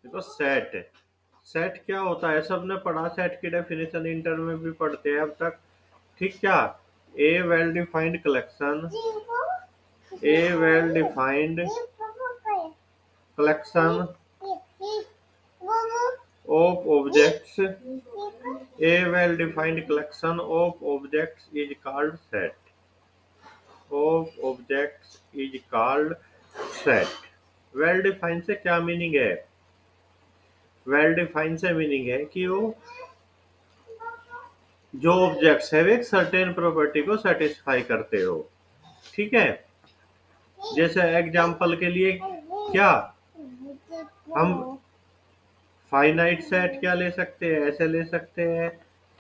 देखो set, set क्या होता है सबने पढ़ा, सेट की डेफिनेशन इंटर में भी पढ़ते हैं अब तक। ठीक क्या, a well defined collection, a well defined collection of objects, a well defined collection of objects is called set, of objects is called set। Well define से क्या मीनिंग है? वेल डिफाइन से मीनिंग है कि वो जो ऑब्जेक्ट्स है वे एक सर्टेन प्रॉपर्टी को सेटिस्फाई करते हो। ठीक है, जैसे एग्जांपल के लिए क्या हम फाइनाइट सेट क्या ले सकते हैं, ऐसे ले सकते हैं।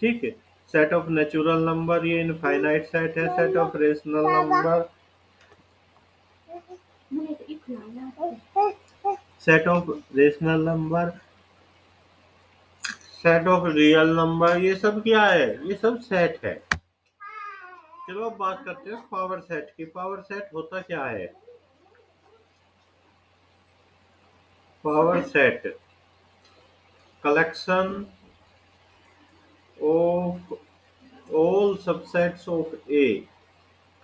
ठीक है, सेट ऑफ नेचुरल नंबर ये इनफाइनाइट सेट है, set of rational number, set of rational number, set of real number, ये सब क्या है, ये सब सेट है। चलो अब बात करते हैं पावर सेट की। पावर सेट होता क्या है? Power set collection of all subsets of A,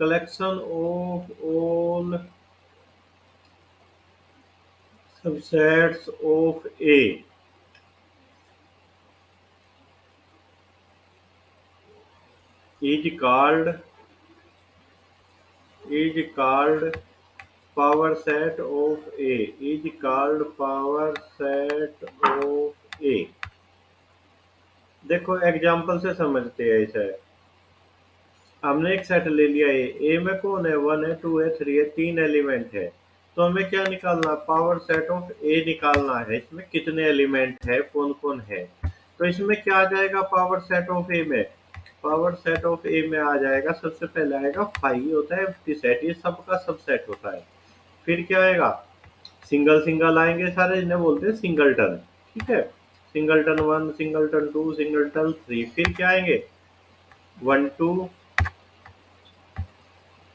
collection of all subsets of A is called power set of A, is called power set of A। देखो एग्जांपल से समझते हैं इसे। हमने एक सेट ले लिया है, ए में कौन है, 1 है, 2 है, 3 है, 3 एलिमेंट है। तो हमें क्या निकालना, पावर सेट ऑफ ए निकालना है। इसमें कितने एलिमेंट है, कौन कौन है। तो इसमें क्या आ जाएगा पावर सेट ऑफ ए में? पावर सेट ऑफ ए में आ जाएगा, सबसे पहले आएगा फाइव, होता है एम्प्टी सेट, ये सबका सबसेट होता है। फिर क्या आएगा, सिंगल सिंगल आएंगे सारे, इन्हें बोलते हैं सिंगलटन। ठीक है, सिंगलटन 1, सिंगलटन 2, सिंगलटन 3। फिर क्या आएंगे, 1 2,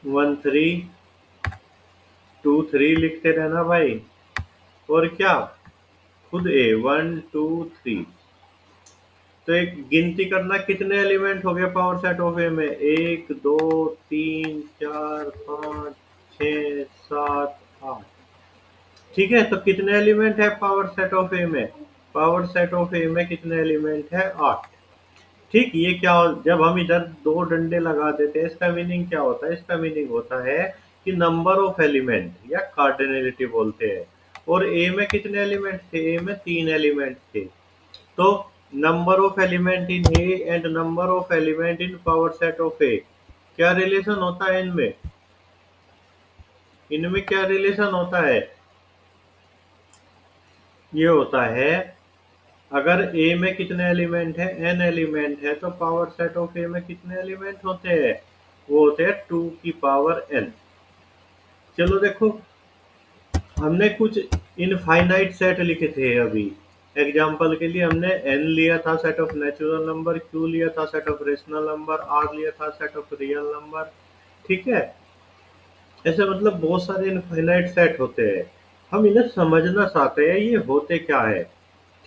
1 3, 2 3 लिखते रहना भाई। और क्या, खुद ए 1 2 3। तो एक गिनती करना कितने एलिमेंट हो गए पावर सेट ऑफ ए में, 1 2 3 4 5 6 7 8। ठीक है, तो कितने एलिमेंट है पावर सेट ऑफ ए में? पावर सेट ऑफ ए में कितने एलिमेंट है, 8। ठीक, ये क्या जब हम इधर दो डंडे लगा देते हैं, इसका मीनिंग क्या होता है? इसका मीनिंग होता है कि नंबर ऑफ एलिमेंट या कार्डिनलिटी बोलते हैं। और ए में कितने एलिमेंट थे, ए में 3 एलिमेंट थे। तो number of element in A and number of element in power set of A, क्या रिलेशन होता है इनमें? इनमें क्या रिलेशन होता है? ये होता है, अगर ए में कितने एलिमेंट है, एन एलिमेंट है, तो पावर सेट ऑफ ए में कितने एलिमेंट होते हैं? वो होते हैं 2 की पावर n। चलो देखो, हमने कुछ इनफाइनाइट सेट लिखे थे अभी। एग्जाम्पल के लिए हमने n लिया था set of natural number, q लिया था set of rational number, r लिया था सेट ऑफ रियल नंबर। ठीक है, ऐसे मतलब बहुत सारे इनफाइनाइट सेट होते हैं। हम इन्हें समझना चाहते हैं ये होते क्या है।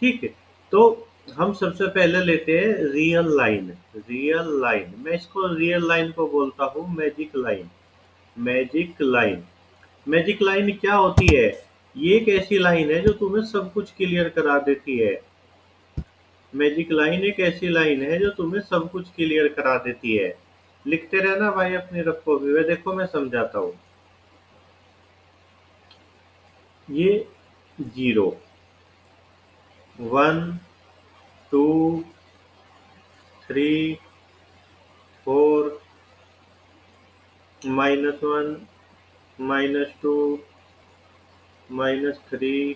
ठीक है, तो हम सबसे पहले लेते हैं रियल लाइन। रियल लाइन, मैं इसको रियल लाइन को बोलता हूँ magic line. Magic line, magic line क्या होती है? ये एक ऐसी लाइन है जो तुम्हें सब कुछ क्लियर करा देती है। मैजिक लाइन एक ऐसी लाइन है जो तुम्हें सब कुछ क्लियर करा देती है। लिखते रहना भाई अपनी रखो भी, वे देखो मैं समझाता हूँ। ये 0 1 2 3 4 -1 -2 -3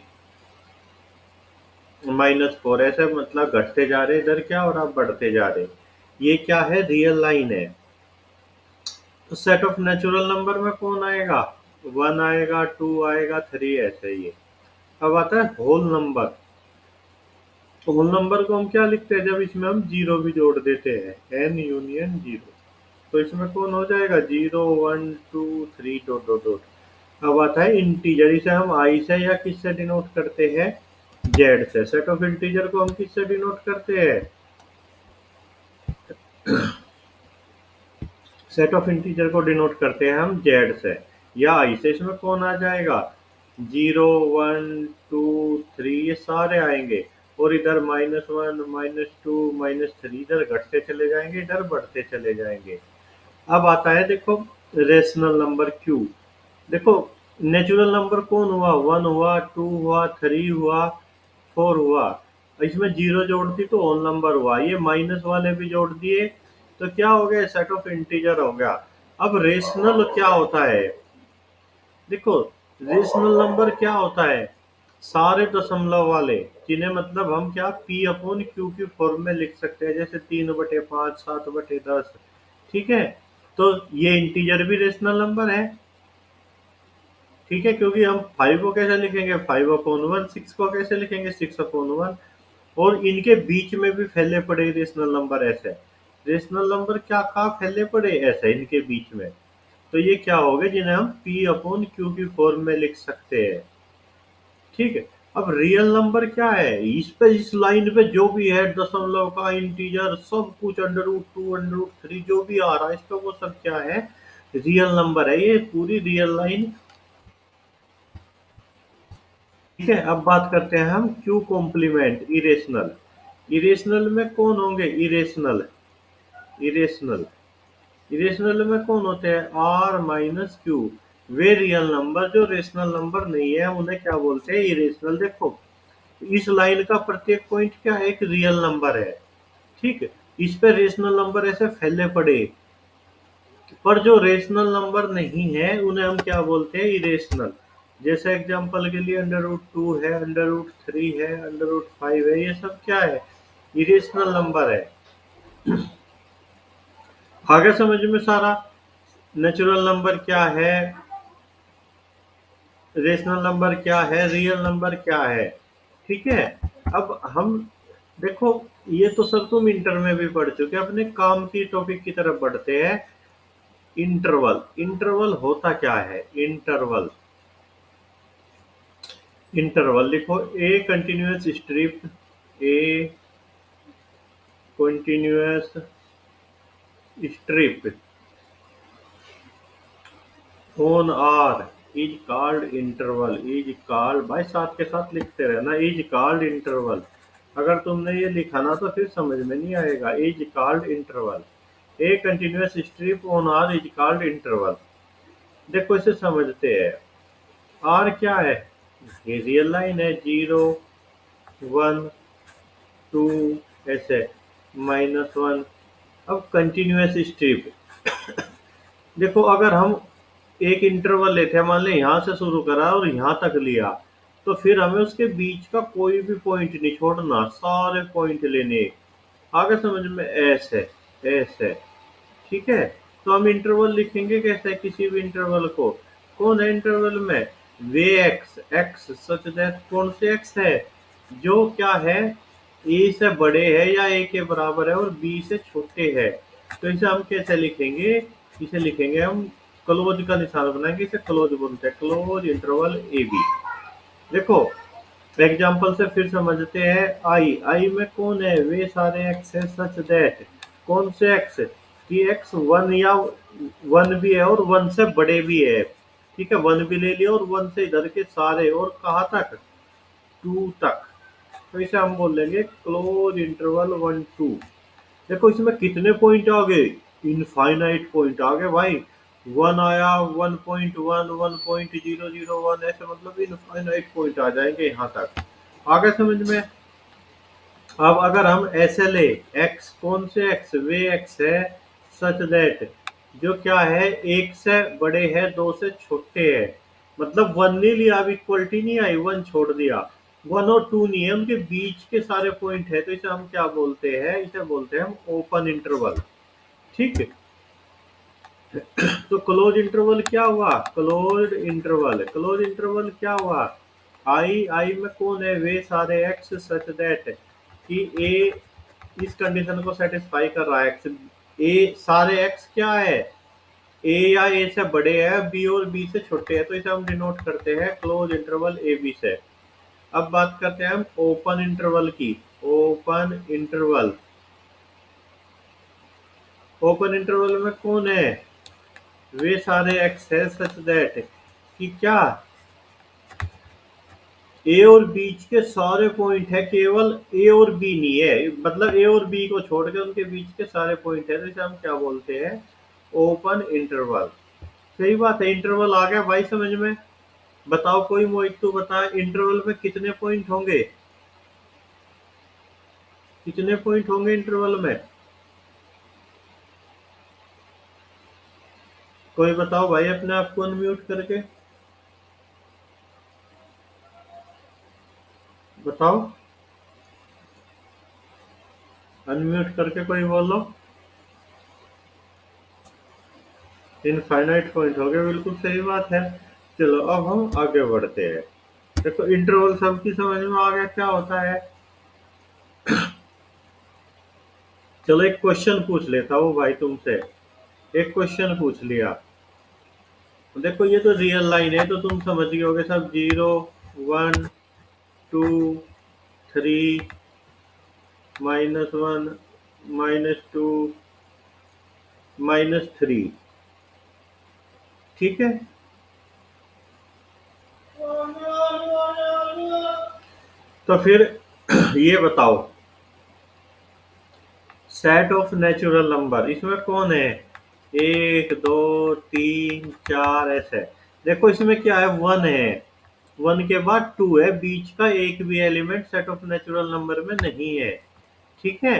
-4, ऐसे मतलब घटते जा रहे इधर क्या, और आप बढ़ते जा रहे। ये क्या है, रियल लाइन है। तो सेट ऑफ नेचुरल नंबर में कौन आएगा, 1 आएगा, 2 आएगा, 3, ऐसे ही। अब आता है होल नंबर। तो होल नंबर को हम क्या लिखते हैं, जब इसमें हम जीरो भी जोड़ देते हैं, n यूनियन जीरो। तो इसमें कौन हो जाएगा, 0 1 2 3 डॉट डॉट डॉट। अब आता है इंटीजर, इसे हम आई से या किससे डिनोट करते हैं, जेड से। सेट ऑफ इंटीजर को हम किससे डिनोट करते हैं? सेट ऑफ इंटीजर को डिनोट करते हैं हम जेड से या आई से। इसमें कौन आ जाएगा? 0 1 2 3 ये सारे आएंगे और इधर -1 -2 -3 इधर घटते चले जाएंगे, इधर बढ़ते चले जाएंगे। अब आता है देखो रेशनल नंबर क्यू। देखो नेचुरल नंबर कौन हुआ? 1 हुआ, 2 हुआ, 3 हुआ, 4 हुआ। इसमें जीरो जोड़ दी तो होल नंबर हुआ। ये माइनस वाले भी जोड़ दिए तो क्या हो गया? सेट ऑफ इंटीजर हो गया। अब रेशनल क्या होता है? देखो रेशनल नंबर क्या होता है? सारे दशमलव वाले, जिन्हें मतलब हम क्या पी अपॉन क्यू की फॉर्म में लिख सकते हैं, जैसे 3/5 7/10। ठीक है, तो ये इंटीजर भी रेशनल नंबर है। ठीक है, क्योंकि हम 5 को कैसे लिखेंगे? 5/1। 6 को कैसे लिखेंगे? 6/1। और इनके बीच में भी फैले पड़े रेशनल नंबर ऐसे। रेशनल नंबर क्या कहाँ फैले पड़े? ऐसे इनके बीच में। तो ये क्या हो गए जिन्हें हम पी अपॉन क्यू की फॉर्म में लिख सकते हैं। ठीक है, अब रियल नंबर क्या है? इस पे इस लाइन पे जो भी है दशमलव का इंटीजर सब कुछ √2 √3 जो भी आ रहा है इस पे वो सब क्या है? रियल नंबर है। ये पूरी रियल लाइन। ठीक है, अब बात करते हैं हम क्यू कॉम्प्लीमेंट इरेशनल। इरेशनल में कौन होंगे? इरेशनल इरेशनल इरेशनल में कौन होते हैं? R minus Q. वे रियल नंबर जो रेशनल नंबर नहीं है उन्हें क्या बोलते हैं? इरेशनल। देखो इस लाइन का प्रत्येक पॉइंट क्या है? एक रियल नंबर है। ठीक है, इस पे रेशनल नंबर ऐसे फैले पड़े, पर जो रेशनल नंबर नहीं है उन्हें हम क्या बोलते हैं? इरेशनल। जैसे एग्जांपल के लिए √2 है, √3 है, √5 है, ये सब क्या है? इरेशनल नंबर है। आगे समझ में सारा? नेचुरल नंबर क्या है, रेशनल नंबर क्या है, रियल नंबर क्या है। ठीक है, अब हम देखो ये तो सब तुम इंटर में भी पढ़ चुके, अपने काम की टॉपिक की तरफ बढ़ते हैं। इंटरवल। इंटरवल होता क्या है? इंटरवल। इंटरवल लिखो, a continuous strip, a continuous strip on R is called interval. Is called, भाई साथ के साथ लिखते रहना, इज कॉल्ड इंटरवल। अगर तुमने ये लिखा ना तो फिर समझ में नहीं आएगा। Is called interval. A continuous strip on R is called interval. देखो इसे समझते हैं। आर क्या है? ये रियल लाइन है। 0 1 2 ऐसे, -1। अब कंटिन्यूअस स्ट्रिप। देखो अगर हम एक इंटरवल लेते हैं, मान लें यहाँ से शुरू करा और यहाँ तक लिया, तो फिर हमें उसके बीच का कोई भी पॉइंट नहीं छोड़ना, सारे पॉइंट लेने। आगे समझ में? ऐसे ऐसे। ठीक है, तो हम इंटरवल लिखेंगे कैसे किसी भी इंटरवल को? कौन है इंटरवल में? वे एक्स एक्स सच दैट कौन से एक्स है? जो क्या है? ए से बड़े है या ए के बराबर है और बी से छोटे है। तो इसे हम कैसे लिखेंगे? इसे लिखेंगे हम क्लोज का निशान बनाएंगे, इसे क्लोज बोलते हैं, क्लोज इंटरवल ए बी। देखो एग्जाम्पल से फिर समझते हैं। आई आई में कौन है? वे सारे एक्स है सच दैट कौन से एक्स? कि एक्स 1 या 1 भी है और 1 से बड़े भी है। ठीक है, 1 भी ले लिया और 1 से इधर के सारे, और कहाँ तक? 2 तक। तो इसे हम बोल लेंगे क्लोज इंटरवल 1 2। देखो इसमें कितने पॉइंट आ गए? इनफाइनाइट पॉइंट आ गए भाई। 1 आया, 1.1 1.001 ऐसे, मतलब इनफाइनाइट पॉइंट आ जाएंगे यहाँ तक। आगे समझ में? अब अगर हम ऐसे ले, एक्स कौन से एक्स? वे एक्स है सच दैट जो क्या है? एक से बड़े है, दो से छोटे है। मतलब 1 नहीं लिया, अब इक्वलिटी नहीं आई, 1 छोड़ दिया। 1 और 2 नहीं है, उनके बीच के सारे पॉइंट है, तो इसे हम क्या बोलते हैं? इसे बोलते हैं हम ओपन इंटरवल। ठीक है, तो क्लोज इंटरवल क्या हुआ? Close interval. क्लोज इंटरवल क्या हुआ? आई आई में कौन है? वे सारे एक्स सच दैट कि ए इस कंडीशन को सेटिस्फाई कर रहा है। एक्स ए सारे एक्स क्या है? ए या ए से बड़े हैं, बी और बी से छोटे हैं, तो इसे हम डिनोट करते हैं क्लोज इंटरवल ए बी से। अब बात करते हैं हम ओपन इंटरवल की। ओपन इंटरवल, ओपन इंटरवल में कौन है? वे सारे एक्स है सच दैट कि क्या ए और बीच के सारे पॉइंट है, केवल ए और बी नहीं है, मतलब ए और बी को छोड़ के उनके बीच के सारे पॉइंट है, तो इसे हम क्या बोलते हैं? Open interval. सही बात है, इंटरवल आ गया भाई समझ में। बताओ कोई मोहित तू बता, इंटरवल में कितने पॉइंट होंगे? कितने पॉइंट होंगे इंटरवल में? कोई बताओ भाई, अपने आप को अनम्यूट करके बताओ। अनम्यूट करके कोई बोलो। इनफाइनाइट पॉइंट हो गए, बिल्कुल सही बात है। चलो अब हम आगे बढ़ते हैं। देखो इंटरवल सबकी समझ में आ गया क्या होता है। चलो एक क्वेश्चन पूछ लेता हूँ भाई तुमसे। एक क्वेश्चन पूछ लिया। देखो ये तो रियल लाइन है, तो तुम समझ गए होगे सब। 0 1 2 3 -1 -2 -3। ठीक है। तो फिर ये बताओ, सेट ऑफ नेचुरल नंबर इसमें कौन है? 1 2 3 4 ऐसे। देखो इसमें क्या है, 1 है, 1 के बाद 2 है, बीच का एक भी element set of natural number में नहीं है। ठीक है।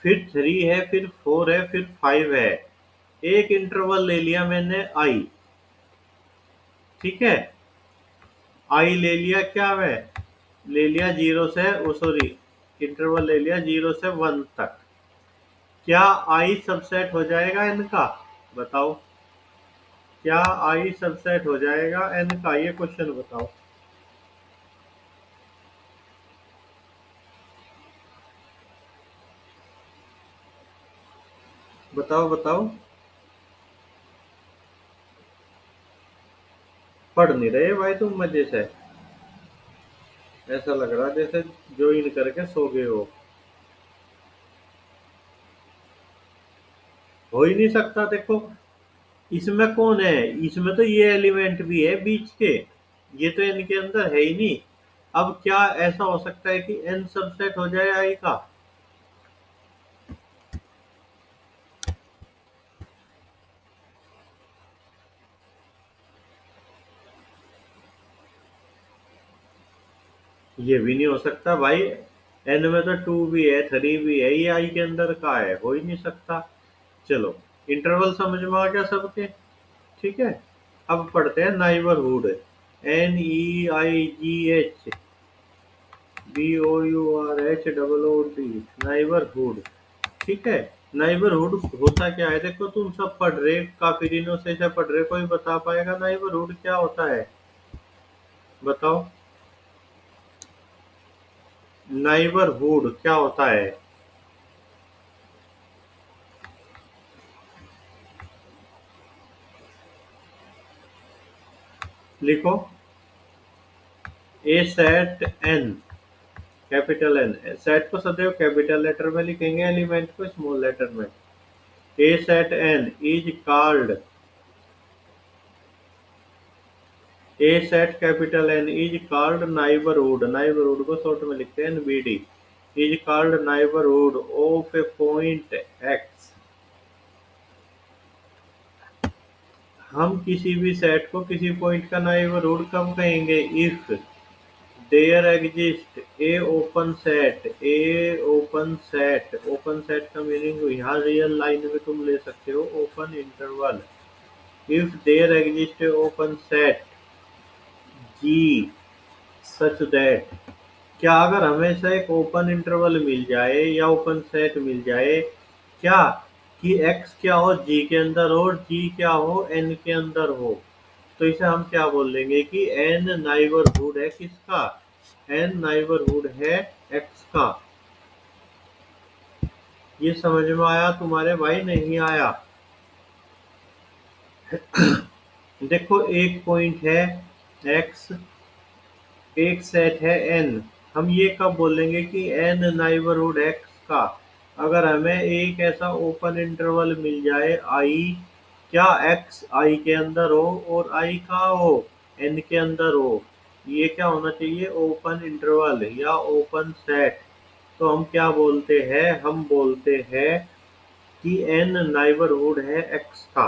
फिर 3 है, फिर 4 है, फिर 5 है। एक इंटरवल ले लिया मैंने आई। ठीक है। आई ले लिया क्या है? ले लिया 0 से, ओ सॉरी, इंटरवल ले लिया 0 से 1 तक। क्या आई सबसेट हो जाएगा एन का? बताओ। क्या आई सबसेट हो जाएगा एन का? ये क्वेश्चन बताओ। बताओ बताओ। पढ़ नहीं रहे भाई तुम मजे से, ऐसा लग रहा जैसे ज्वाइन करके सो गए हो ही नहीं सकता। देखो इसमें कौन है, इसमें तो ये एलिमेंट भी है बीच के, ये तो इनके अंदर है ही नहीं। अब क्या ऐसा हो सकता है कि एन सबसेट हो जाए आई का? ये भी नहीं हो सकता भाई। एन में तो 2 भी है, 3 भी है, ये आई के अंदर का है, हो ही नहीं सकता। चलो इंटरवल समझ में आ गया सबके। ठीक है। अब पढ़ते हैं नाइबरहुड। NEIGH BOURH neighbourhood. ठीक है। नाइबरहुड होता क्या है? देखो तुम सब पढ़ रहे, काफी दिनों से इसे पढ़ रहे, कोई बता पाएगा नाइबरहुड क्या होता है? बताओ। नाइबरहुड क्या होता है? लिखो। A set N, capital N. Set को सदैव कैपिटल लेटर में लिखेंगे, एलिमेंट को स्मॉल लेटर में। A set n is called, a set capital N is called neighbourhood. Neighbourhood को शॉर्ट में लिखते हैं NBD। Is called neighbourhood of a point x. हम किसी भी सेट को किसी पॉइंट का नाइबरहुड कब कहेंगे? If there exist a open set. A open set, open set का मीनिंग यहाँ रियल लाइन में तुम ले सकते हो, open interval. If there exist a open set G such that, क्या अगर हमेशा एक ओपन इंटरवल मिल जाए या ओपन सेट मिल जाए, क्या कि x क्या हो g के अंदर हो और g क्या हो n के अंदर हो, तो इसे हम क्या बोल देंगे कि n नाइबरहुड है किसका? n नाइबरहुड है x का। ये समझ में आया तुम्हारे भाई? नहीं आया? देखो एक पॉइंट है x, एक सेट है n। हम ये कब बोलेंगे कि n नाइबरहुड x का, अगर हमें एक ऐसा ओपन इंटरवल मिल जाए i, क्या x i के अंदर हो और i कहाँ हो, n के अंदर हो। ये क्या होना चाहिए, ओपन इंटरवल या ओपन सेट। तो हम क्या बोलते हैं, हम बोलते हैं कि n नाइबरहुड है x का,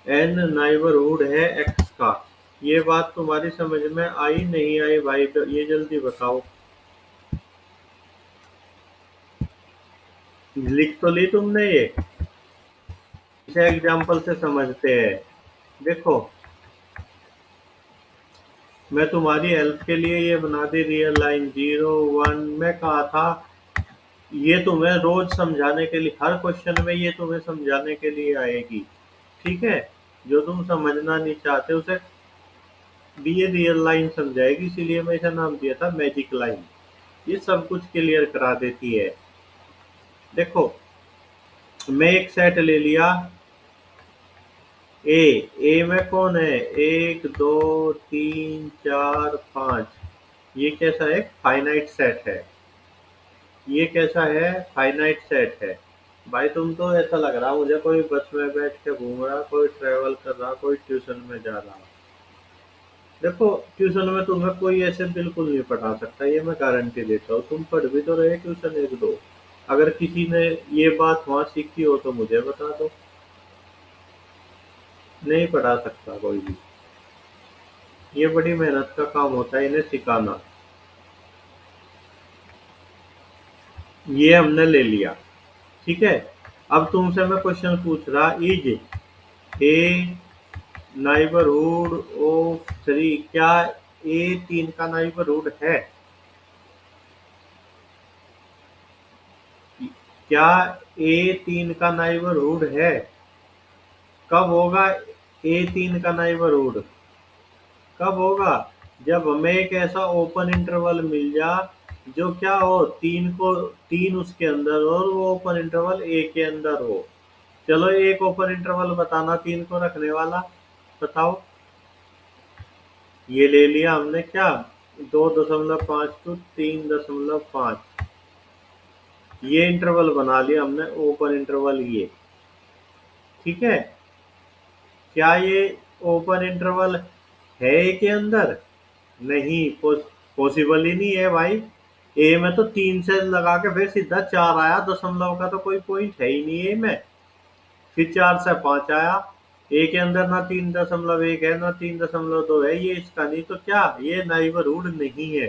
n नाइबरहुड है x का। ये बात तुम्हारी समझ में आई नहीं आई भाई, तो ये जल्दी बताओ। लिख तो ली तुमने ये, इसे एग्जाम्पल से समझते हैं। देखो, मैं तुम्हारी हेल्प के लिए ये बना दी रियल लाइन 0 1 में कहा था। ये तुम्हें रोज समझाने के लिए, हर क्वेश्चन में ये तुम्हें समझाने के लिए आएगी, ठीक है। जो तुम समझना नहीं चाहते उसे भी ये रियल लाइन समझाएगी, इसीलिए मैं इसे नाम दिया था मैजिक लाइन। ये सब कुछ क्लियर करा देती है। देखो, मैं एक सेट ले लिया ए में कौन है, 1 2 3 4 5। ये कैसा है, फाइनाइट सेट है। ये कैसा है, फाइनाइट सेट है। भाई तुम तो ऐसा लग रहा मुझे कोई बस में बैठ के घूम रहा, कोई ट्रेवल कर रहा, कोई ट्यूशन में जा रहा। देखो, ट्यूशन में तुम्हें कोई ऐसे बिल्कुल नहीं पढ़ा सकता, ये मैं गारंटी देता हूँ। तुम पढ़ भी तो रहे ट्यूशन एक दो, अगर किसी ने ये बात वहां सीखी हो तो मुझे बता दो। नहीं पढ़ा सकता कोई भी, ये बड़ी मेहनत का काम होता है इन्हें सिखाना। ये हमने ले लिया, ठीक है। अब तुमसे मैं क्वेश्चन पूछ रहा, इज ए नाइबरहुड ऑफ 3, क्या ए 3 का नाइबरहुड है। क्या ए 3 का नाइबरहुड है। कब होगा ए 3 का नाइबरहुड, कब होगा, जब हमें एक ऐसा ओपन इंटरवल मिल जा जो क्या हो, तीन उसके अंदर हो और वो ओपन इंटरवल ए के अंदर हो। चलो एक ओपन इंटरवल बताना तीन को रखने वाला, बताओ। ये ले लिया हमने क्या, 2.5 टू 3.5। ये इंटरवल बना लिया हमने ओपन इंटरवल ये, ठीक है। क्या ये ओपन इंटरवल है ए के अंदर, नहीं, पॉसिबल ही नहीं है भाई। ए में तो 3 से लगा के फिर सीधा 4 आया, दशमलव का तो कोई पॉइंट है ही नहीं ए में। फिर 4 से 5 आया, ए के अंदर ना 3.1 है ना 3.2 है, ये इसका नहीं तो क्या, ये नाइबरहुड नहीं है।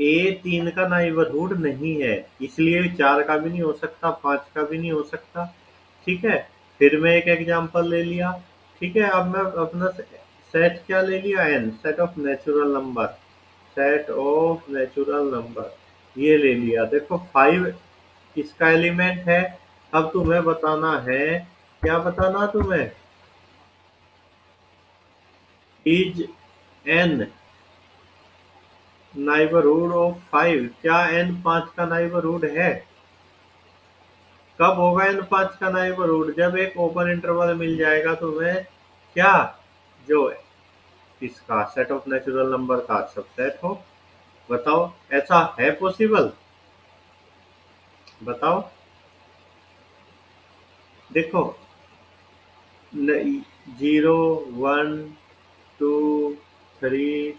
ए 3 का नाइबरहुड नहीं है, इसलिए 4 का भी नहीं हो सकता, 5 का भी नहीं हो सकता, ठीक है। फिर मैं एक एग्जांपल ले लिया, ठीक है। अब मैं अपना सेट क्या ले लिया, N, set of natural number, set of natural number ये ले लिया। देखो 5 इसका एलिमेंट है। अब तुम्हें बताना है, क्या बताना तुम्हें, इज एन नाइबरहुड ऑफ 5, क्या एन 5 का नाइबरहुड है। कब होगा एन 5 का नाइबरहुड, जब एक ओपन इंटरवल मिल जाएगा तुम्हें, क्या, जो इसका सेट ऑफ नेचुरल नंबर का सबसेट हो। बताओ, ऐसा है पॉसिबल, बताओ। देखो, 0 1 2 3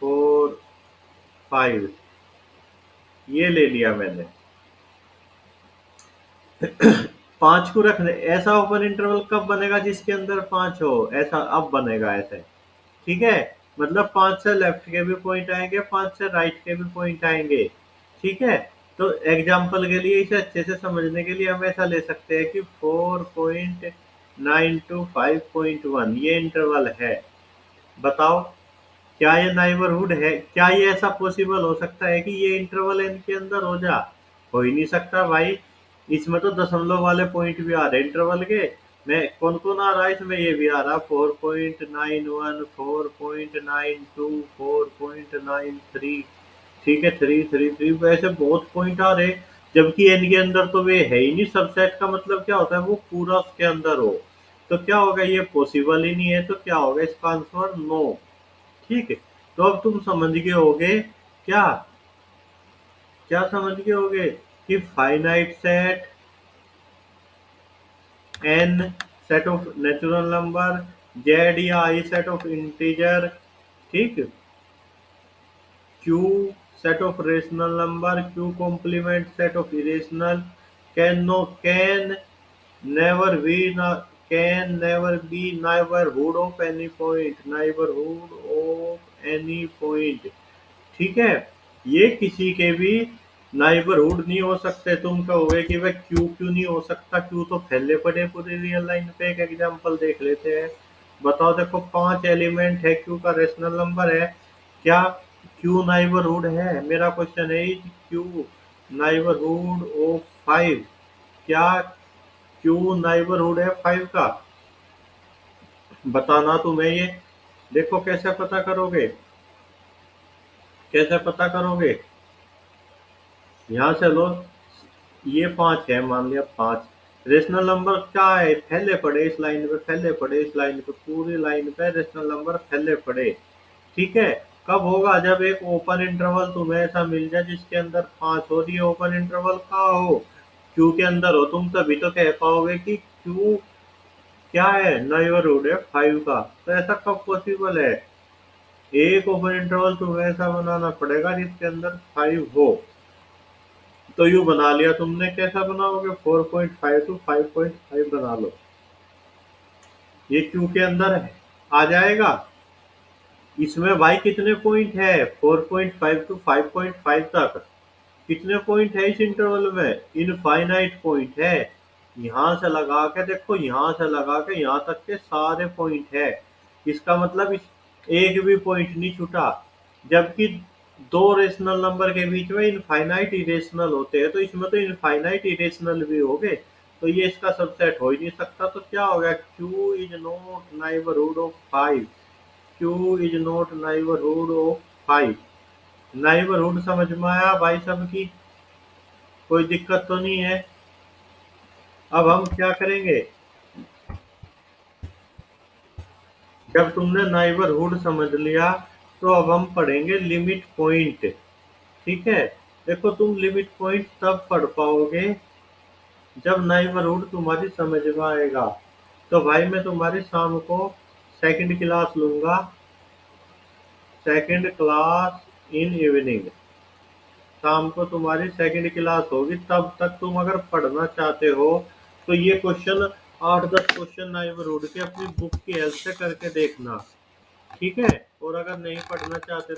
4 5 ये ले लिया मैंने। 5 को रखने, ऐसा ओपन इंटरवल कब बनेगा जिसके अंदर 5 हो, ऐसा अब बनेगा ऐसे, ठीक है। मतलब 5 से लेफ्ट के भी पॉइंट आएंगे, 5 से राइट के भी पॉइंट आएंगे, ठीक है। तो एग्जाम्पल के लिए, इसे अच्छे से समझने के लिए हम ऐसा ले सकते हैं कि 4.9 टू 5.1 ये इंटरवल है। बताओ, क्या ये नाइबरहुड है, क्या ये ऐसा पॉसिबल हो सकता है कि ये इंटरवल इनके अंदर हो जा, हो ही नहीं सकता भाई। इसमें तो दशमलव वाले पॉइंट भी आ रहे इंटरवल के। मैं कौन कौन आ रहा है इसमें, ये भी आ रहा 4.91 4.92 4.93, ठीक है, 3 वैसे बहुत पॉइंट आ रहे। जबकि एन के अंदर तो वे है ही नहीं, सबसेट का मतलब क्या होता है, वो पूरा उसके अंदर हो। तो क्या होगा, ये पॉसिबल ही नहीं है, तो क्या होगा इसका आंसर, नो। ठीक है, तो अब तुम समझ गए होगे क्या, क्या समझ गए होगे कि finite set, N set of natural number, Z या आई सेट ऑफ इंटीजर, ठीक, Q set of rational number, Q complement set of irrational, can never be can never be neighborhood of any point, neighborhood of any point, ठीक है, ये किसी के भी neighbourhood नहीं हो सकते। तुम कहोगे कि वह क्यू क्यों नहीं हो सकता, क्यू तो फैले पड़े पूरी रियल लाइन पे। एक एग्जांपल देख लेते हैं, बताओ, देखो 5 एलिमेंट है, क्यू का रेशनल नंबर है, क्या क्यू नाइबरहुड है? मेरा क्वेश्चन है क्यू नाइबरहुड ऑफ 5, क्या क्यू नाइबरहुड है 5 का? बताना तुम्हें ये। देखो कैसे पता करोगे, कैसे पता करोगे, यहाँ से लो, ये 5 है, मान लिया 5, रेशनल नंबर क्या है, फैले पड़े इस लाइन पे, फैले पड़े इस लाइन पे, पूरी लाइन पे रेशनल नंबर फैले पड़े, ठीक है। कब होगा? जब एक ओपन इंटरवल तुम्हें ऐसा मिल जाए जिसके अंदर 5 हो, ये ओपन इंटरवल का हो, क्यू के अंदर हो, तुम तभी तो कह पाओगे कि क्यू क्या है, नाइबरहुड है 5 का। तो ऐसा कब पॉसिबल है? एक ओपन इंटरवल तुम्हें ऐसा बनाना पड़ेगा जिसके अंदर 5 हो। तो यू बना लिया तुमने, कैसा बनाओगे? 4.5 to 5.5 बना लो, ये क्यू के अंदर है, आ जाएगा। इसमें भाई कितने पॉइंट है? 4.5 to 5.5 तक कितने पॉइंट है इस इंटरवल में? इनफाइनाइट पॉइंट है। यहाँ से लगा के देखो, यहाँ से लगा के यहाँ तक के सारे पॉइंट है। इसका मतलब एक भी पॉइंट नहीं छूटा। जबकि दो रेशनल नंबर के बीच में इनफाइनाइट इरेशनल होते हैं, तो इसमें तो इनफाइनाइट इरेशनल भी हो गए, तो ये इसका सबसेट हो ही नहीं सकता। तो क्या हो गया? Q is not neighbourhood of 5, Q is not neighbourhood of 5। Neighbourhood समझ में आया भाई सबकी? कोई दिक्कत तो नहीं है? अब हम क्या करेंगे, जब तुमने नाइबरहुड समझ लिया तो अब हम पढ़ेंगे लिमिट पॉइंट, ठीक है। देखो तुम लिमिट पॉइंट तब पढ़ पाओगे जब नाइबरहुड तुम्हारी समझ में आएगा। तो भाई मैं तुम्हारी शाम को सेकंड क्लास लूंगा, सेकंड क्लास इन इवनिंग, शाम को तुम्हारी सेकंड क्लास होगी। तब तक तुम अगर पढ़ना चाहते हो तो ये क्वेश्चन 8-10 क्वेश्चन नाइबरहुड के अपनी बुक की हेल्प से करके देखना, ठीक है। और अगर नहीं पढ़ना चाहते